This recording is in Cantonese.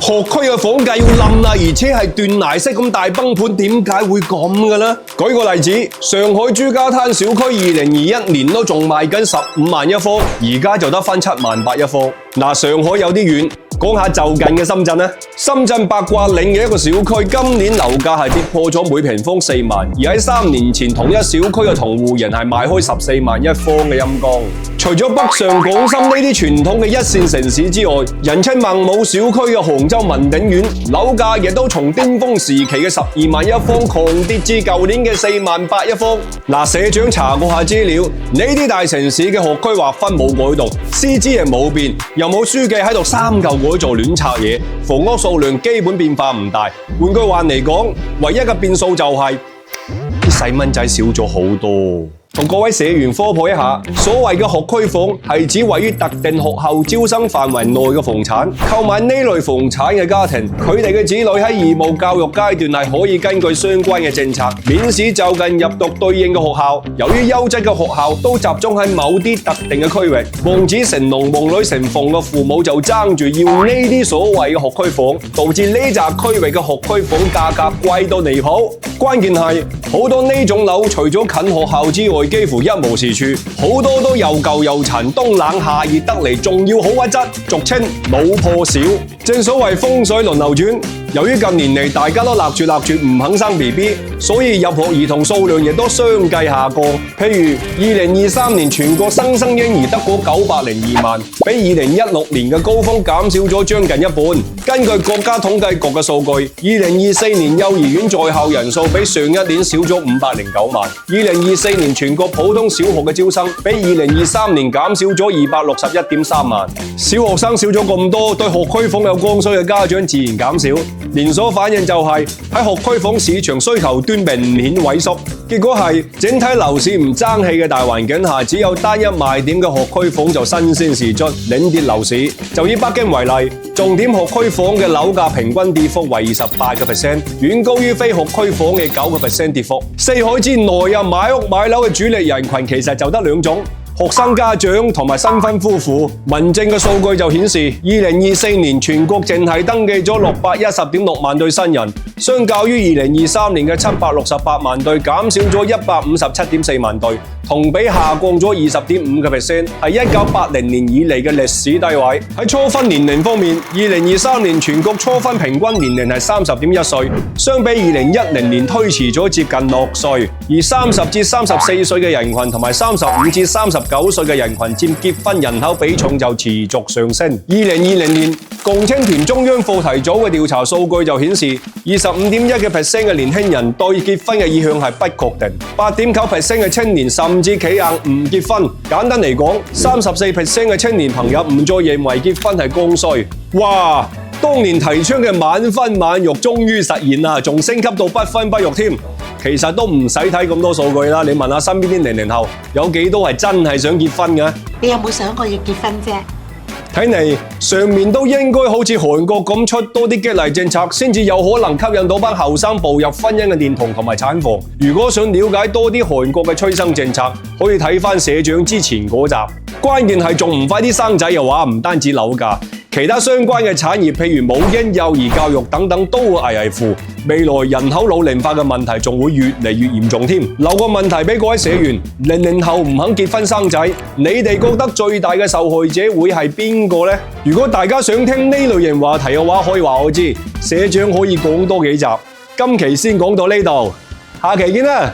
學區嘅房價要冧啦，而且係斷崖式咁大崩盤，點解會咁嘅呢？舉個例子，上海朱家灘小區2021年都仲賣緊15萬一方，而家就得返7萬8一方。嗱，上海有啲遠。講下就近嘅深圳呢，深圳八卦嶺嘅一個小區，今年樓價係跌破咗每平方4萬，而喺3年前同一小區嘅同戶人係賣開14萬一方嘅陰公。除咗北上廣深呢啲傳統嘅一線城市之外，人稱孟母小區嘅杭州文鼎苑樓價亦都從巔峰時期嘅12萬一方狂跌至舊年嘅4萬8一方。嗱，社長查過下資料，呢啲大城市嘅學區劃分冇改動，師資亦冇變，又冇書記喺度三舊改做亂拆嘢，房屋數量基本變化唔大。換句話嚟講，唯一嘅變數就係啲細蚊仔少咗好多。同各位社員科普一下，所謂嘅學區房係指位於特定學校招生範圍內嘅房產。購買呢類房產嘅家庭，佢哋嘅子女喺義務教育階段係可以根據相關嘅政策，免試就近入讀對應嘅學校。由於優質嘅學校都集中喺某啲特定嘅區域，望子成龍、望女成鳳嘅父母就爭住要呢啲所謂嘅學區房，導致呢紮區域嘅學區房價格貴到離譜。關鍵係好多呢種樓除咗近學校之外，幾乎一無是處，好多都又舊又殘，冬冷夏熱得嚟，仲要好屈質，俗稱老破小。正所謂風水輪流轉，由於近年嚟大家都勒住唔肯生 BB， 所以入學兒童數量亦都相繼下降。譬如2023年全國新生嬰兒得嗰902萬，比2016年嘅高峰減少咗將近一半。根據國家統計局嘅數據，2024年幼兒園在校人數比上一年少咗509萬。2024年全國普通小學嘅招生比2023年減少咗261.3萬。小學生少咗咁多，對學區房有剛需嘅家長自然減少。連鎖反應就係喺學區房市場需求端明顯萎縮，結果係整體樓市唔爭氣嘅大環境下，只有單一賣點嘅學區房就新鮮事出，領跌樓市。就以北京為例，重點學區房嘅樓價平均跌幅為28%，遠高於非學區房嘅9%跌幅。四海之內啊，買屋買樓嘅主力人群其實就得兩種。學生家長同埋新婚夫婦。民政嘅數據就顯示，2024年全國淨係登記咗610.6萬對新人，相較於2023年嘅768萬對，減少咗157.4萬對，同比下降咗20.5%，係1980年以嚟嘅歷史低位。喺初婚年齡方面，2023年全國初婚平均年齡係30.1歲，相比2010年推遲咗接近6歲，而30至34歲嘅人群同埋35至39歲嘅人群佔結婚人口比重就持續上升。2020年共青團中央課題組嘅調查數據就顯示，25.1% 嘅年輕人對結婚嘅意向係不確定，8.9% 嘅青年甚至企硬唔結婚。簡單嚟講，34% 嘅青年朋友唔再認為結婚係剛需。哇！當年提倡嘅晚婚晚育終於實現啦，仲升級到不婚不育添。其實都唔使睇咁多數據啦，你問下身邊啲00後，有幾多係真係想結婚嘅？你有冇想過要結婚啫？睇嚟上面都應該好似韓國咁出多啲激勵政策，先至有可能吸引到班後生步入婚姻嘅殿堂同埋產房。如果想了解多啲韓國嘅催生政策，可以睇返社長之前嗰集。關鍵係仲唔快啲生仔嘅話，唔單止樓價，其他相關嘅產業，譬如母嬰、幼兒教育等等，都會危危乎。未來人口老齡化嘅問題仲會越嚟越嚴重添。留個問題俾各位社員，00後唔肯結婚生仔，你哋覺得最大嘅受害者會係邊個呢？如果大家想聽呢類型話題嘅話，可以話我知，社長可以講多幾集。今期先講到呢度，下期見啦！